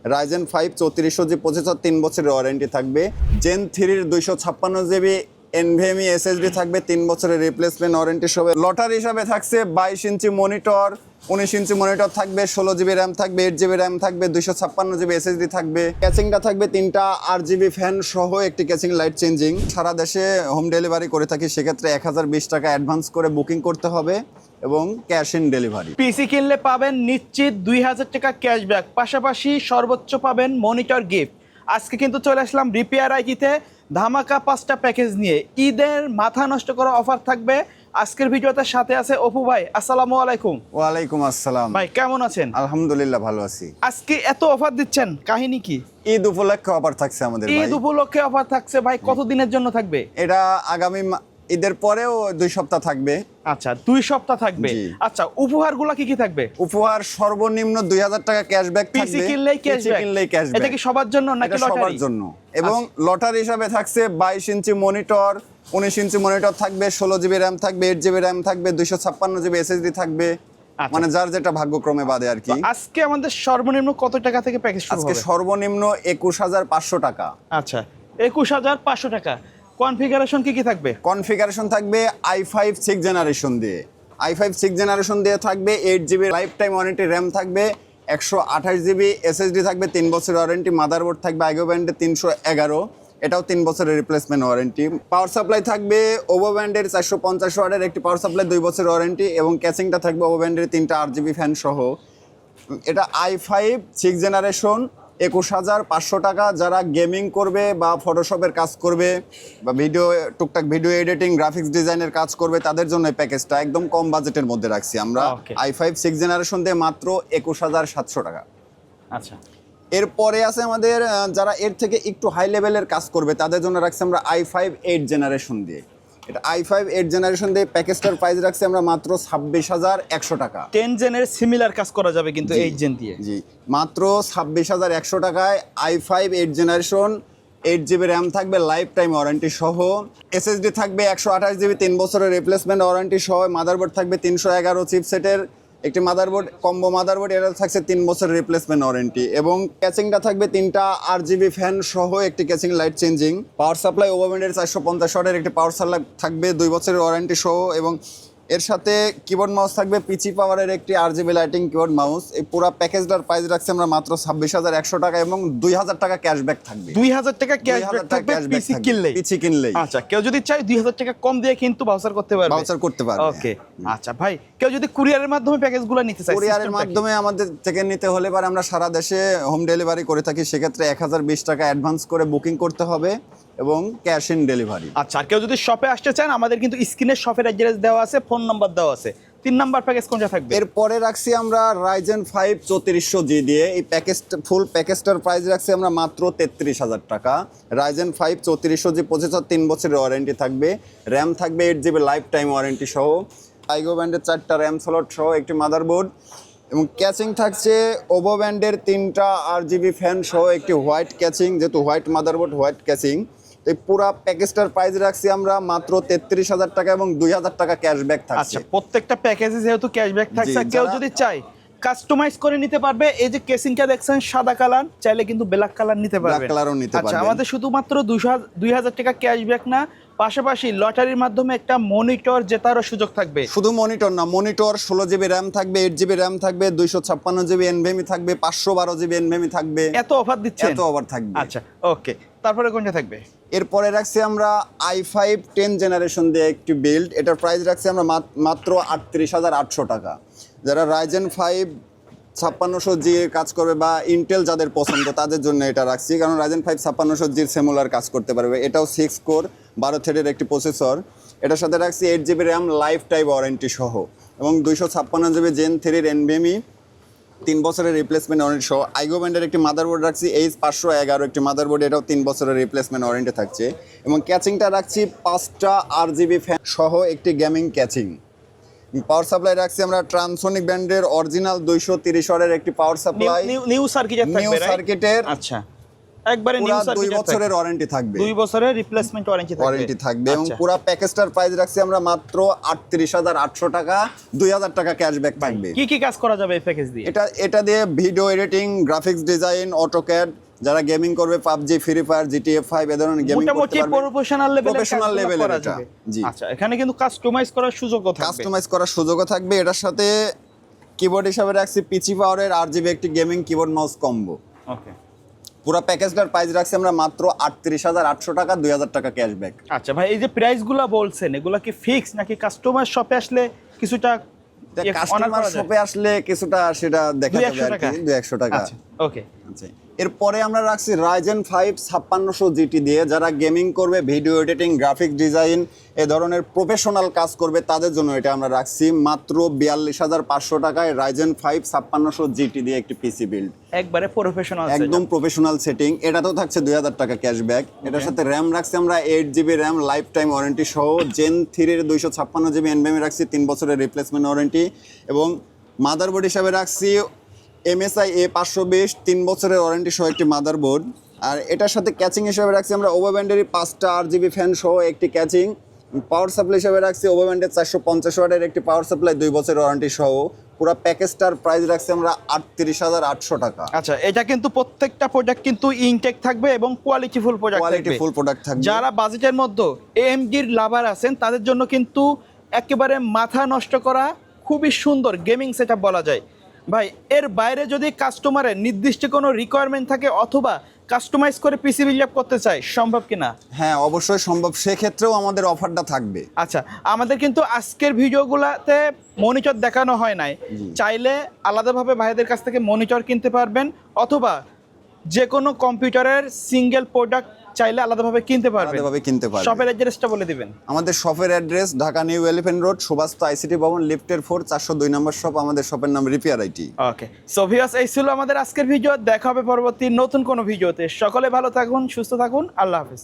Ryzen 5 3400 জি processor 3 বছরের warranty থাকবে। Gen 3 এর 256 জিবি এনভিএমই এসএসডি থাকবে, 3 বছরের রিপ্লেসমেন্ট ওয়ারেন্টি সহ। লটারি হিসাবে থাকছে 22 ইঞ্চি মনিটর, 19 ইঞ্চি মনিটর থাকবে, 16 জিবি র্যাম থাকবে, 8 জিবি র্যাম থাকবে, 256 জিবি এসএসডি থাকবে। ক্যাচিংটা থাকবে 3টা RGB ফ্যান সহ একটি ক্যাচিং লাইট চেঞ্জিং। সারা দেশে হোম ডেলিভারি করে থাকি, সেক্ষেত্রে 1020 টাকা অ্যাডভান্স করে বুকিং করতে হবে এবং ক্যাশ ইন ডেলিভারি। পিসি কিনলে পাবেন নিশ্চিত 2000 টাকা ক্যাশব্যাক, পাশাপাশি সর্বোচ্চ পাবেন মনিটর গিফট। আজকে কিন্তু চলে আসলাম রিপেয়ার আইটিতে ধামাকা 5টা প্যাকেজ নিয়ে। ঈদের মাথা নষ্ট করা অফার থাকবে আজকের ভিডিওতে। সাথে আছে অপু ভাই, আসসালামু আলাইকুম। ওয়ালাইকুম আসসালাম। ভাই কেমন আছেন? আলহামদুলিল্লাহ ভালো আছি। আজকে এত অফার দিচ্ছেন, কাহিনী কি? ঈদ উপলক্ষে অফার থাকছে আমাদের ভাই। ঈদ উপলক্ষে অফার থাকছে ভাই, কত দিনের জন্য থাকবে? এটা আগামী ঈদের পরেও 2 সপ্তাহ থাকবে। আচ্ছা 2 সপ্তাহ থাকবে। জি। আচ্ছা উপহারগুলো কি কি থাকবে? উপহার সর্বনিম্ন 2000 টাকা ক্যাশব্যাক থাকবে। পিসি কিনলেই ক্যাশব্যাক। ক্যাশব্যাক। এটা কি সবার জন্য নাকি এটা সবার লটারি? জন্য। এবং লটারি হিসাবে থাকছে 22 ইঞ্চি মনিটর, 19 ইঞ্চি মনিটর থাকবে, 16 জিবি র্যাম থাকবে, 8 জিবি র্যাম থাকবে, 256 জিবি এসএসডি থাকবে। আচ্ছা। মানে যার যেটা ভাগ্যক্রমে বাদে আর কি। তো আজকে আমাদের সর্বনিম্ন কত টাকা থেকে প্যাকেজ শুরু আজকে হবে? সর্বনিম্ন 21500 টাকা। আচ্ছা 21500 টাকা। কনফিগারেশন কি কি থাকবে? কনফিগারেশন থাকবে i5 6 জেনারেশন দিয়ে। i5 6 জেনারেশন দিয়ে থাকবে, 8 GB life time warranty RAM থাকবে, 128 জিবি এসএসডি থাকবে, 3 বছরের ওয়ারেন্টি। মাদারবোর্ড থাকবে আইগো ব্র্যান্ডের 311, এটাও 3 বছরের রিপ্লেসমেন্ট ওয়ারেন্টি। পাওয়ার সাপ্লাই থাকবে ওভো ব্র্যান্ডের 450 ওয়াটের একটি পাওয়ার সাপ্লাই, 2 বছরের ওয়ারেন্টি। এবং ক্যাচিংটা থাকবে ওভো ব্র্যান্ডের 3টা RGB ফ্যান সহ। এটা i5 6 জেনারেশন, 21500 টাকা। যারা গেমিং করবে বা ফটোশপের কাজ করবে বা টুকটাক ভিডিও এডিটিং, গ্রাফিক্স ডিজাইনের কাজ করবে, তাদের জন্য এই প্যাকেজটা একদম কম বাজেটের মধ্যে রাখছি আমরা। Okay. i5 6 জেনারেশন দিয়ে মাত্র 21700 টাকা। আচ্ছা এরপরে আছে আমাদের যারা এর থেকে একটু হাই লেভেলের কাজ করবে, তাদের জন্য রাখছি আমরা i5 8 জেনারেশন দিয়ে। এটা i5 8 জেনারেশন দিয়ে প্যাকেজটার প্রাইস রাখছি আমরা মাত্র 26100 টাকা। 10 জেনের সিমিলার কাজ করা যাবে কিন্তু জি, 8 জেন দিয়ে। জি মাত্র 26100 টাকায় i5 8 জেনারেশন, 8 জিবি র্যাম থাকবে লাইফ টাইম ওয়ারেন্টি সহ, এসএসডি থাকবে 128 জিবি, 3 বছরের রিপ্লেসমেন্ট ওয়ারেন্টি সহ। মাদারবোর্ড থাকবে 311 চিপসেটের একটি মাদারবোর্ড, কম্বো মাদারবোর্ড, এটা থাকছে 3 বছরের রিপ্লেসমেন্ট ওয়ারেন্টি। এবং ক্যাচিংটা থাকবে 3টা RGB ফ্যান সহ একটি catching light changing. Power supply ওভো ব্র্যান্ডের 450 ওয়াটের একটি পাওয়ার সাপ্লাই থাকবে, 2 বছরের ওয়ারেন্টি সহ। এবং এর সাথে কিবোর্ড মাউস থাকবে পিচি পাওয়ারের একটি RGB লাইটিং কিবোর্ড মাউস। এই পুরো প্যাকেজটার প্রাইস রাখছি আমরা মাত্র 26100 টাকা এবং 2000 টাকা ক্যাশব্যাক থাকবে। 2000 টাকা ক্যাশব্যাক থাকবে পিসি কিনলেই। পিসি কিনলেই। আচ্ছা কেউ যদি চায় 2000 টাকা কম দিয়ে কিন্তু ভাউচার করতে পারবে। ভাউচার করতে পারবে। ওকে আচ্ছা ভাই, কেউ যদি কুরিয়ারের মাধ্যমে প্যাকেজগুলো নিতে চায়, কুরিয়ারের সিস্টেমটা কি? মাধ্যমে আমাদের থেকে নিতে হলে পরে আমরা সারা দেশে হোম ডেলিভারি করে থাকি, সেক্ষেত্রে 1020 টাকা অ্যাডভান্স করে বুকিং করতে হবে এবং ক্যাশ ইন ডেলিভারি। আচ্ছা আর কেউ যদি শপে আসতে চান, আমাদের কিন্তু স্ক্রিনে শপের অ্যাড্রেস দেওয়া আছে, ফোন নাম্বার দেওয়া আছে। 3 নাম্বার প্যাকেজ কোনটা থাকবে? এরপরে রাখছি আমরা রাইজেন 5 3400 জি দিয়ে। এই প্যাকেজটা ফুল প্যাকেজটার প্রাইস রাখছি আমরা মাত্র 33000 টাকা। রাইজেন 5 3400 জি প্রসেসর, 3 বছরের ওয়ারেন্টি থাকবে, র্যাম থাকবে 8 জিবি লাইফ টাইম ওয়ারেন্টি সহ, আইগো ব্র্যান্ডের 4টা র্যাম স্লট সহ একটি মাদারবোর্ড। এবং ক্যাচিং থাকছে ওভো ব্র্যান্ডের 3টা RGB ফ্যান সহ একটি হোয়াইট ক্যাচিং, যেহেতু হোয়াইট মাদারবোর্ড হোয়াইট ক্যাচিং। এই পুরা প্যাকেজটার প্রাইস রাখছি আমরা মাত্র 33000 টাকা এবং 2000 টাকা ক্যাশব্যাক থাকছে। আচ্ছা প্রত্যেকটা প্যাকেজে যেহেতু ক্যাশব্যাক থাকছে, জি, কেউ যারা- যদি চায় কাস্টমাইজ করে নিতে পারবে। এই যে কেসিংটা দেখছেন সাদা কালার, চাইলে কিন্তু ব্ল্যাক কালার নিতে পারবে। ব্ল্যাক কালারও নিতে আচ্ছা পারবেন। আমাদের শুধুমাত্র 2000 টাকা ক্যাশব্যাক না, পাশাপাশি লটারির মাধ্যমে একটা মনিটর জেতারও সুযোগ থাকবে। শুধু মনিটর না, মনিটর 16 জিবি র্যাম থাকবে, 8 জিবি র্যাম থাকবে, 256 জিবি এনভিএমই থাকবে, 512 জিবি এনভিএমই থাকবে। এত অফার দিচ্ছেন? এত ওভার থাকবে। আচ্ছা ওকে, তারপরে কোনটা থাকবে? এরপরে রাখছি আমরা i5 10 জেনারেশন দিয়ে একটি বিল্ড। এটার প্রাইস রাখছি আমরা মাত্র 38800 টাকা। যারা রাইজেন 5 5600 জি কাজ করবে বা ইন্টেল যাদের পছন্দ, তাদের জন্য এটা রাখছি, কারণ রাইজেন 5 5600 জির সিমুলার কাজ করতে পারবে। এটাও 6 কোর 12 থ্রেডের একটি প্রসেসর। এটার সাথে রাখছি 8 GB RAM life time warranty সহ এবং 256 জিবি জেন 3 এনভিএমই, 3 বছরের রিপ্লেসমেন্ট ওয়ারেন্টি সহ। আইগো ব্র্যান্ডের একটি মাদারবোর্ড রাখছি H511 একটি মাদারবোর্ড, এটাও 3 বছরের রিপ্লেসমেন্ট ওয়ারেন্টি থাকছে। এবং ক্যাচিংটা রাখছি 5টা RGB ফ্যান সহ একটি গেমিং ক্যাচিং। পাওয়ার সাপ্লাই রাখছি আমরা ট্রান্সোনিক ব্র্যান্ডের অরিজিনাল 230 ওয়াটের একটি পাওয়ার সাপ্লাই, নিউ সার্কিটের থাকবে, নিউ right? সার্কিটের। আচ্ছা একবারে নিউ পুরা 2 সার্কিট বছরের ওয়ারেন্টি থাকবে। 2 বছরের রিপ্লেসমেন্ট ওয়ারেন্টি থাকবে এবং পুরো প্যাকেজটার প্রাইস রাখছি আমরা মাত্র 38800 টাকা, 2000 টাকা ক্যাশব্যাক থাকবে। কি কি কাজ করা যাবে এই প্যাকেজ দিয়ে? এটা দিয়ে video editing, graphics design, AutoCAD, যারা গেমিং করবে পাবজি, ফ্রি ফায়ার, জিটিএ 5 এ ধরনের গেমিং করতে মোটামুটি পারবে। প্রফেশনাল লেভেলের করা যাবে। জি, আচ্ছা, এখানে কিন্তু কাস্টমাইজ করার সুযোগও থাকবে। কাস্টমাইজ করার সুযোগও থাকবে। এটার সাথে কিবোর্ড হিসাবে রাখছি পিচি পাওয়ারের RGB একটি গেমিং কিবোর্ড মাউস কম্বো। ওকে, পুরো প্যাকেজটার প্রাইস রাখছি আমরা মাত্র 38800 টাকা, 2000 টাকা ক্যাশব্যাক। আচ্ছা ভাই, এই যে প্রাইসগুলো বলছেন এগুলা কি ফিক্স নাকি কাস্টমার শপে আসলে কিছুটা কাস্টমার শপে আসলে কিছুটা সেটা দেখা যাবে আর কি, 200 টাকা। আচ্ছা, ওকে। আচ্ছা, এরপরে আমরা রাখছি Ryzen 5 5600 GT দিয়ে যারা গেমিং করবে, ভিডিও এডিটিং, গ্রাফিক ডিজাইন এ ধরনের প্রফেশনাল কাজ করবে তাদের জন্য এটা আমরা রাখছি মাত্র 42500 টাকায় Ryzen 5 5600 GT দিয়ে একটি পিসি বিল্ড। একবারে প্রফেশনাল, একদম প্রফেশনাল সেটিং। এটাতেও থাকছে 2000 টাকা ক্যাশব্যাক। এটার সাথে র্যাম রাখছি আমরা 8GB RAM life time warranty সহ। Gen 3 এর 256GB NVMe রাখছি 3 বছরের রিপ্লেসমেন্ট ওয়ারেন্টি এবং মাদারবোর্ড হিসাবে রাখছি MSI A520 3 বছরের ওয়ারেন্টি সহ একটি মাদারবোর্ড। আর এটার সাথে ক্যাচিং হিসাবে রাখছি আমরা ওভারব্যান্ডেরই 5টা RGB ফ্যান সহ একটি ক্যাচিং। পাওয়ার সাপ্লাই হিসাবে রাখছি ওভারব্যান্ডের 450 ওয়াটের একটি পাওয়ার সাপ্লাই 2 বছরের ওয়ারেন্টি সহ। পুরো প্যাকেজটার প্রাইস রাখছি আমরা 38800 টাকা। আচ্ছা, এটা কিন্তু প্রত্যেকটা প্রোডাক্ট কিন্তু ইনটেক থাকবে এবং কোয়ালিটিফুল প্রোডাক্ট থাকবে। কোয়ালিটিফুল প্রোডাক্ট থাকবে। যারা বাজেটের মধ্যে AMD-র লাভার আছেন তাদের জন্য কিন্তু একেবারে মাথা নষ্ট করা খুবই সুন্দর গেমিং সেটআপ বলা যায়। ভাই, এর বাইরে যদি কাস্টমারের নির্দিষ্ট কোনো রিকোয়ারমেন্ট থাকে অথবা কাস্টমাইজ করে পিসি বিল্ড আপ করতে চায়, সম্ভব কিনা? হ্যাঁ, অবশ্যই সম্ভব। সেক্ষেত্রেও আমাদের অফারটা থাকবে। আচ্ছা, আমাদের কিন্তু আজকের ভিডিওগুলোতে মনিটর দেখানো হয় নাই। চাইলে আলাদাভাবে ভাইদের কাছ থেকে মনিটর কিনতে পারবেন অথবা যে কোনো কম্পিউটারের সিঙ্গেল প্রোডাক্ট চাইলে আলাদাভাবে কিনতে পারবেন। শপের অ্যাড্রেসটা বলে দিবেন। আমাদের শপের address Dhaka New Elephant Road, Subhash ICT Bhaban, লিফটের 4, 402 নম্বর শপ। আমাদের শপের নাম repair IT. Okay, so viewers, এই ছিল আমাদের আজকের ভিডিও। দেখা হবে পরবর্তী নতুন কোনো ভিডিওতে। সকলে ভালো থাকুন, সুস্থ থাকুন, আল্লাহ হাফেজ।